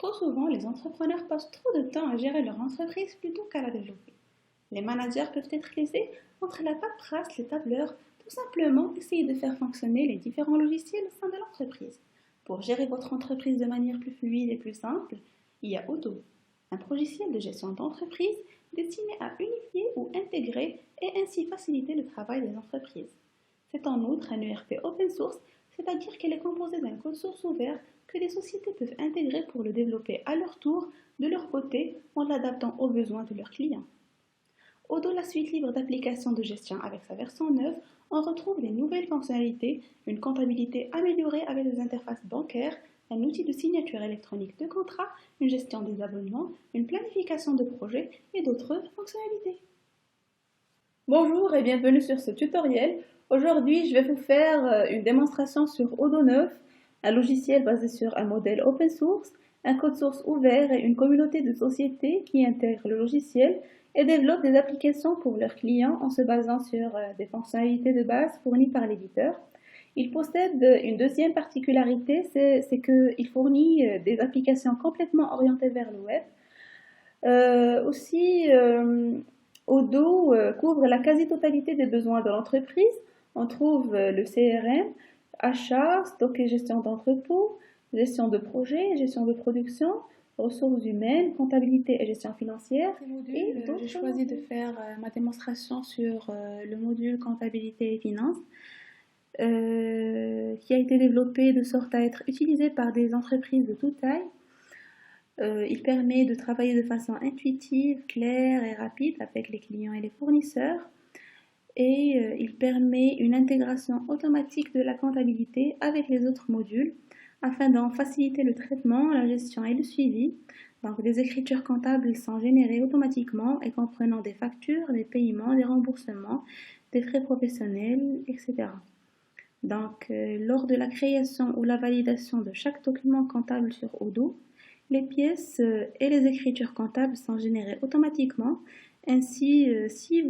Trop souvent, les entrepreneurs passent trop de temps à gérer leur entreprise plutôt qu'à la développer. Les managers peuvent être laissés entre la paperasse, les tableurs, tout simplement essayer de faire fonctionner les différents logiciels au sein de l'entreprise. Pour gérer votre entreprise de manière plus fluide et plus simple, il y a Odoo, un logiciel de gestion d'entreprise destiné à unifier ou intégrer et ainsi faciliter le travail des entreprises. C'est en outre un ERP open source, c'est-à-dire qu'elle est composée d'un code source ouvert que les sociétés peuvent intégrer pour le développer à leur tour, de leur côté, en l'adaptant aux besoins de leurs clients. Odoo, la suite libre d'applications de gestion avec sa version neuve, on retrouve les nouvelles fonctionnalités, une comptabilité améliorée avec des interfaces bancaires, un outil de signature électronique de contrat, une gestion des abonnements, une planification de projets et d'autres fonctionnalités. Bonjour et bienvenue sur ce tutoriel. Aujourd'hui, je vais vous faire une démonstration sur Odoo 9, un logiciel basé sur un modèle open source, un code source ouvert et une communauté de sociétés qui intègrent le logiciel et développent des applications pour leurs clients en se basant sur des fonctionnalités de base fournies par l'éditeur. Il possède une deuxième particularité, c'est qu'il fournit des applications complètement orientées vers le web. Odoo couvre la quasi-totalité des besoins de l'entreprise. On trouve le CRM, achat, stock et gestion d'entrepôt, gestion de projet, gestion de production, ressources humaines, comptabilité et gestion financière. J'ai choisi de faire ma démonstration sur le module comptabilité et finance, qui a été développé de sorte à être utilisé par des entreprises de toute taille. Il permet de travailler de façon intuitive, claire et rapide avec les clients et les fournisseurs. Et il permet une intégration automatique de la comptabilité avec les autres modules afin d'en faciliter le traitement, la gestion et le suivi. Donc, des écritures comptables sont générées automatiquement et comprenant des factures, des paiements, des remboursements, des frais professionnels, etc. Donc, lors de la création ou la validation de chaque document comptable sur Odoo, les pièces et les écritures comptables sont générées automatiquement. Ainsi, si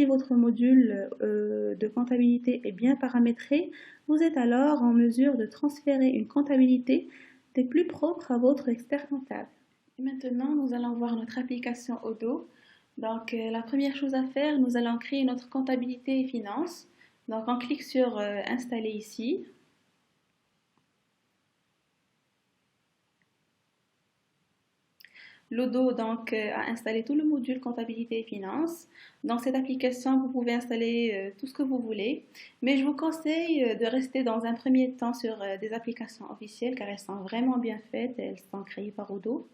votre module de comptabilité est bien paramétré, vous êtes alors en mesure de transférer une comptabilité des plus propres à votre expert comptable. Et maintenant, nous allons voir notre application Odoo. Donc, la première chose à faire, nous allons créer notre comptabilité et finances. Donc, on clique sur Installer ici. L'Odoo a installé tout le module comptabilité et finance. Dans cette application, vous pouvez installer tout ce que vous voulez, mais je vous conseille de rester dans un premier temps sur des applications officielles car elles sont vraiment bien faites et elles sont créées par Odoo.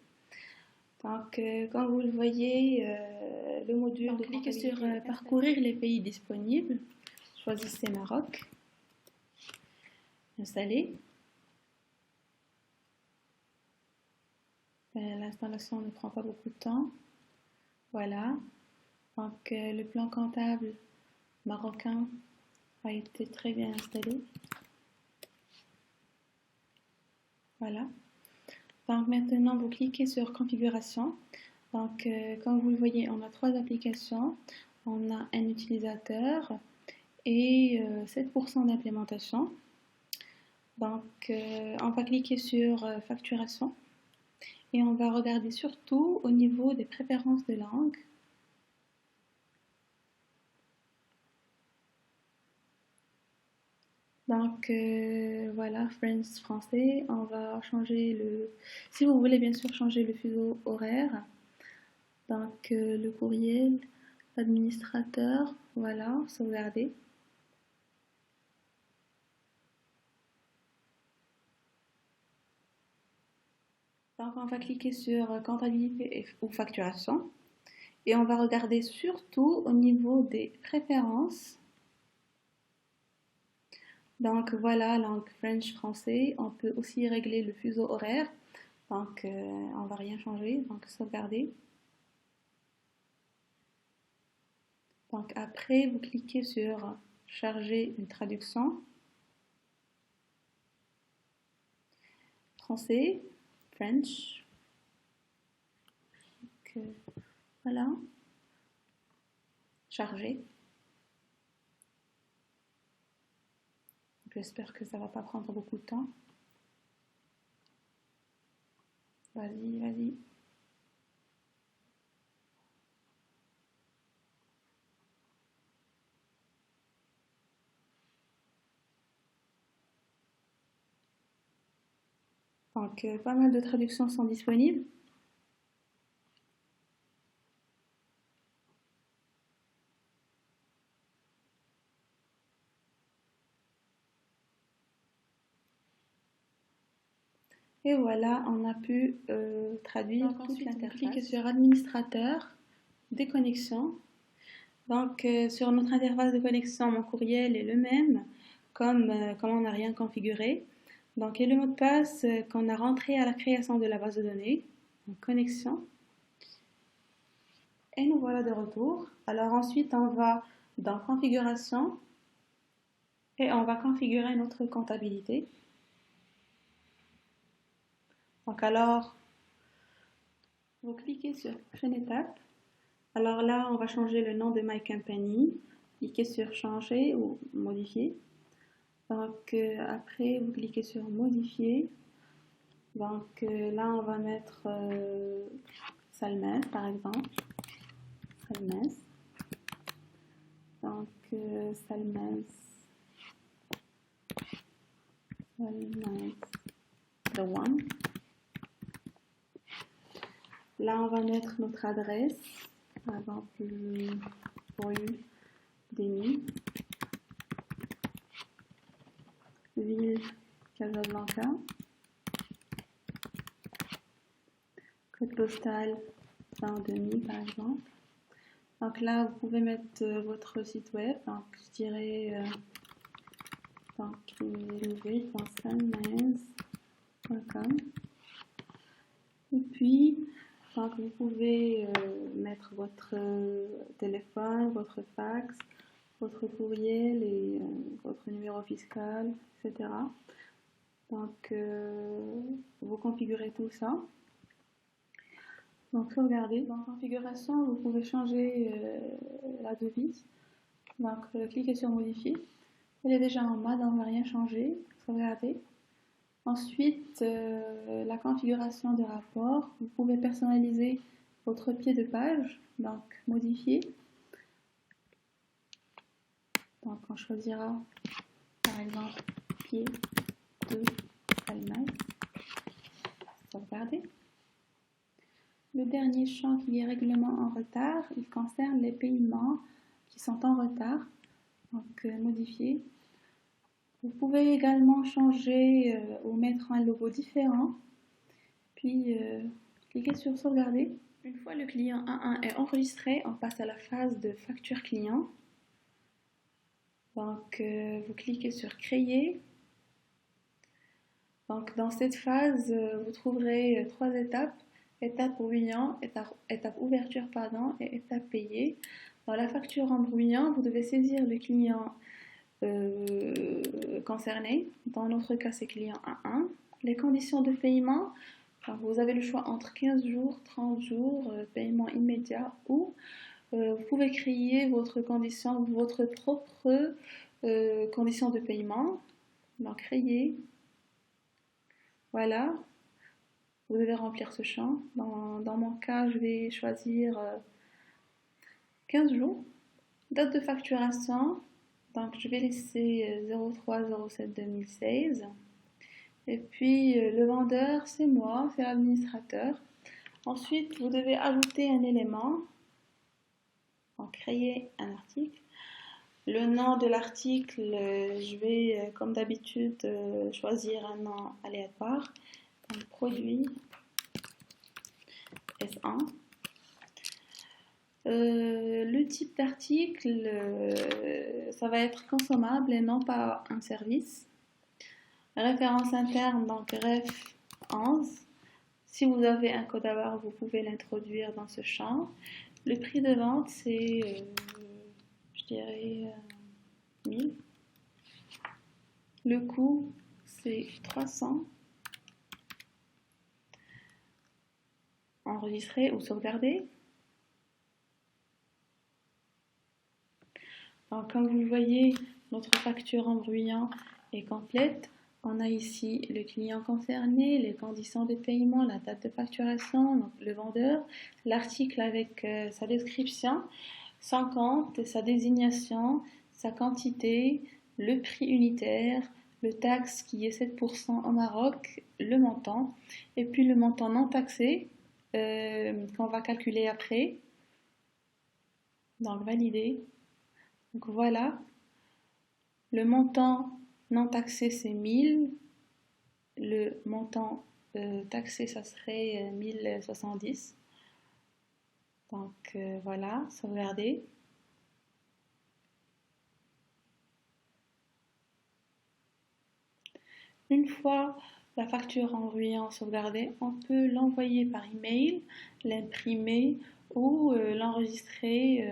Donc, comme vous le voyez, le module de cliquez sur parcourir les pays disponibles. Choisissez Maroc. Installez. L'installation ne prend pas beaucoup de temps. Voilà. Donc, le plan comptable marocain a été très bien installé. Voilà. Donc, maintenant, vous cliquez sur Configuration. Donc, comme vous le voyez, on a trois applications. On a un utilisateur et 7% d'implémentation. Donc, on va cliquer sur Facturation. Et on va regarder surtout au niveau des préférences de langue. Donc voilà, Friends français, on va changer si vous voulez bien sûr changer le fuseau horaire. Donc le courriel, l'administrateur, voilà, sauvegarder. Donc on va cliquer sur comptabilité ou facturation et on va regarder surtout au niveau des préférences. Donc voilà, langue French français. On peut aussi régler le fuseau horaire. Donc on va rien changer, donc sauvegarder. Donc après, vous cliquez sur charger une traduction. Français, French. Donc, voilà. Charger. J'espère que ça ne va pas prendre beaucoup de temps. Vas-y, vas-y. Donc, pas mal de traductions sont disponibles. Et voilà, on a pu traduire toute l'interface. Cliquez sur Administrateur, déconnexion. Donc, sur notre interface de connexion, mon courriel est le même, comme on n'a rien configuré. Donc, et le mot de passe qu'on a rentré à la création de la base de données. Donc, connexion. Et nous voilà de retour. Alors ensuite, on va dans Configuration et on va configurer notre comptabilité. Donc alors, vous cliquez sur Prochaine étape. Alors là, on va changer le nom de My Company. Cliquez sur Changer ou Modifier. Donc après, vous cliquez sur Modifier. Donc là, on va mettre Salmes, par exemple. Salmes. Donc Salmes. Salmes. The One. Là, on va mettre notre adresse. Par exemple, rue Denis. Ville Casablanca. Code postal 20 par exemple. Donc là, vous pouvez mettre votre site web. Donc je dirais www.salmaise.com. Et puis, donc vous pouvez mettre votre téléphone, votre fax, votre courriel et votre numéro fiscal, etc. Donc, vous configurez tout ça. Donc, sauvegardez. Dans configuration, vous pouvez changer la devise. Donc, cliquez sur Modifier. Elle est déjà en mode, on ne va rien changer. Sauvegardez. Ensuite, la configuration des rapports. Vous pouvez personnaliser votre pied de page. Donc, Modifier. Donc, on choisira, par exemple, pied de Salmaise. Sauvegarder. Le dernier champ qui est règlement en retard, il concerne les paiements qui sont en retard. Donc, modifier. Vous pouvez également changer ou mettre un logo différent. Puis, cliquez sur sauvegarder. Une fois le client 1.1 est enregistré, on passe à la phase de facture client. Donc, vous cliquez sur créer. Donc, dans cette phase, vous trouverez 3 étapes. Étape brouillant, étape ouverture et étape payée. Dans la facture en brouillant, vous devez saisir le client concerné. Dans notre cas, c'est client 1.1. Les conditions de paiement, vous avez le choix entre 15 jours, 30 jours, paiement immédiat ou vous pouvez créer votre propre condition de paiement. Donc, créer. Voilà. Vous devez remplir ce champ. Dans mon cas, je vais choisir 15 jours. Date de facturation. Donc, je vais laisser 03-07-2016. Et puis, le vendeur, c'est moi, c'est l'administrateur. Ensuite, vous devez ajouter un élément. Donc, créer un article. Le nom de l'article, je vais, comme d'habitude, choisir un nom aléatoire. Donc, produit S1. Le type d'article, ça va être consommable et non pas un service. Référence interne, donc ref 11. Si vous avez un code à barre, vous pouvez l'introduire dans ce champ. Le prix de vente, c'est, je dirais, 1000. Le coût, c'est 300. Enregistrer ou sauvegarder. Donc, comme vous le voyez, notre facture en brouillant est complète. On a ici le client concerné, les conditions de paiement, la date de facturation, donc le vendeur, l'article avec sa description, son compte, sa désignation, sa quantité, le prix unitaire, le taxe qui est 7% au Maroc, le montant, et puis le montant non taxé qu'on va calculer après. Donc valider. Donc voilà, le montant non taxé c'est 1000. Le montant taxé, ça serait 1070. Donc voilà, sauvegarder. Une fois la facture en brouillant sauvegardée, on peut l'envoyer par email, l'imprimer ou l'enregistrer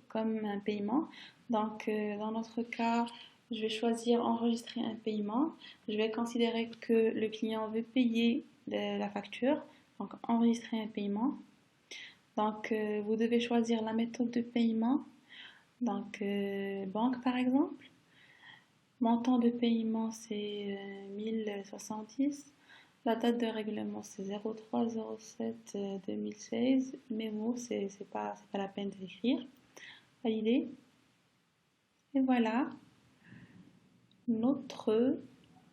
comme un paiement. Donc dans notre cas, je vais choisir enregistrer un paiement. Je vais considérer que le client veut payer la facture, donc enregistrer un paiement. Donc vous devez choisir la méthode de paiement, donc banque par exemple. Montant de paiement c'est 1070. La date de règlement c'est 03/07/2016. Mémo, c'est pas la peine d'écrire. Valider. Et voilà, notre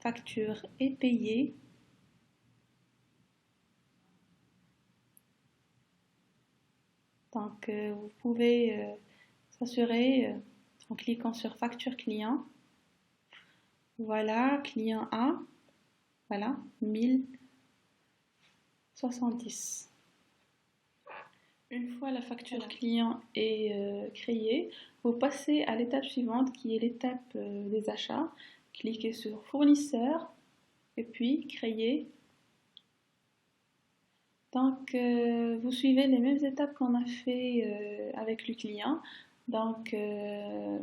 facture est payée. Donc vous pouvez s'assurer en cliquant sur facture client. Voilà, client A, voilà, 1070. Une fois la facture client est créée, vous passez à l'étape suivante qui est l'étape des achats. Cliquez sur fournisseur et puis créer. Donc vous suivez les mêmes étapes qu'on a fait avec le client. Donc un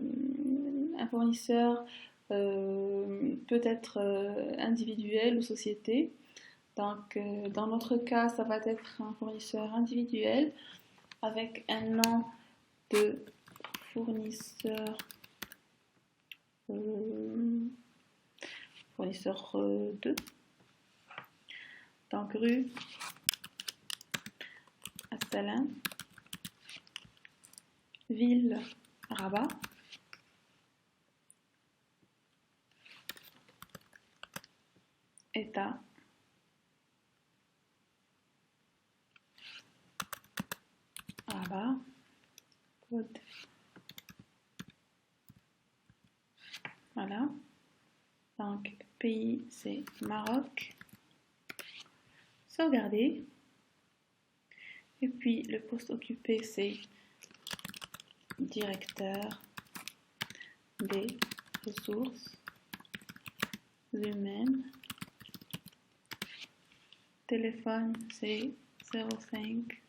fournisseur peut être individuel ou société. Donc dans notre cas, ça va être un fournisseur individuel avec un nom de fournisseur fournisseur 2. Donc rue Assalam, ville Rabat, état Rabat, code. Voilà. Donc pays c'est Maroc. Sauvegarder. Et puis le poste occupé c'est directeur des ressources humaines. Téléphone c'est 05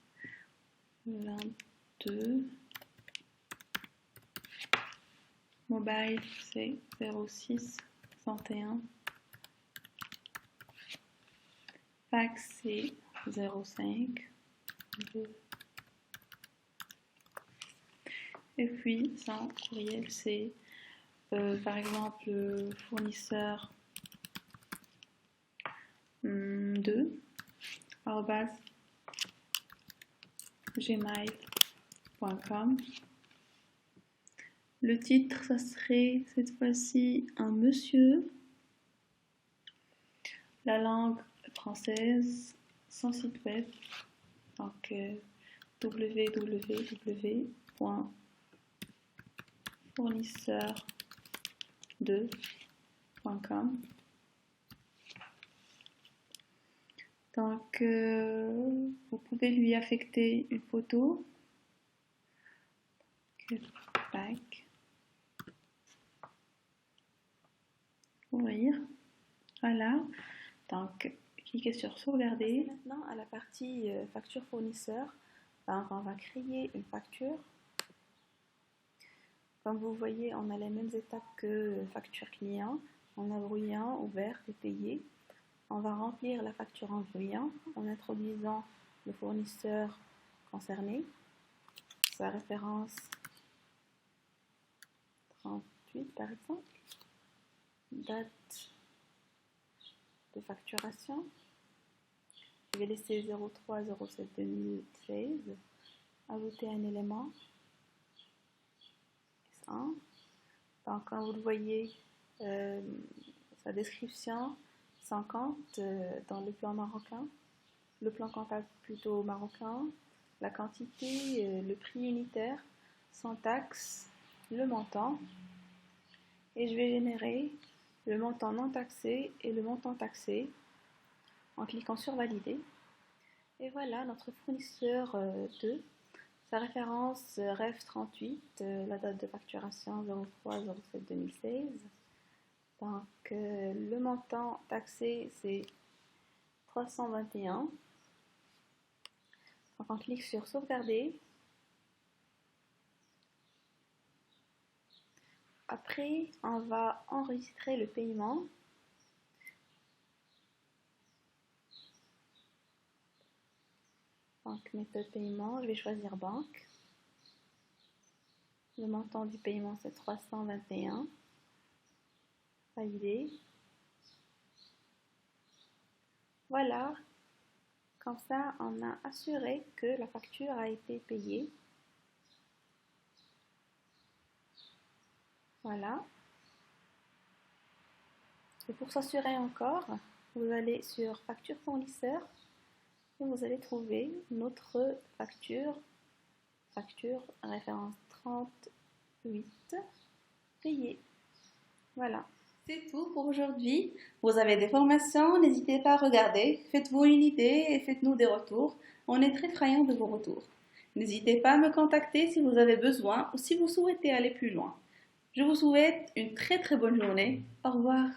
22. Mobile c'est 06 61. Fax c'est 05 2. Et puis son courriel c'est par exemple fournisseur 2 @gmail.com. Le titre, ça serait cette fois-ci un monsieur. La langue française, son site web, donc www.fournisseur2.com. Donc vous pouvez lui affecter une photo. Back. Ouvrir. Voilà. Donc cliquez sur sauvegarder. Maintenant à la partie facture fournisseur, donc on va créer une facture. Comme vous voyez, on a les mêmes étapes que facture client. On a brouillant, ouverte et payé. On va remplir la facture en brouillant en introduisant le fournisseur concerné, sa référence 38 par exemple, date de facturation. Je vais laisser 03-07-2016, ajouter un élément, S1. Donc, comme vous le voyez, sa description 50 dans le plan marocain, le plan comptable plutôt marocain, la quantité, le prix unitaire, sans taxe, le montant. Et je vais générer le montant non taxé et le montant taxé en cliquant sur valider. Et voilà notre fournisseur 2, sa référence REF 38, la date de facturation 03-07-2016. Donc le montant taxé c'est 321. Donc on clique sur sauvegarder. Après, on va enregistrer le paiement. Donc, méthode paiement, je vais choisir banque. Le montant du paiement, c'est 321. Valider. Voilà, comme ça, on a assuré que la facture a été payée. Voilà. Et pour s'assurer encore, vous allez sur facture fournisseur et vous allez trouver notre facture référence 38 payée. Voilà. C'est tout pour aujourd'hui. Vous avez des formations, n'hésitez pas à regarder. Faites-vous une idée et faites-nous des retours. On est très friands de vos retours. N'hésitez pas à me contacter si vous avez besoin ou si vous souhaitez aller plus loin. Je vous souhaite une très très bonne journée. Au revoir.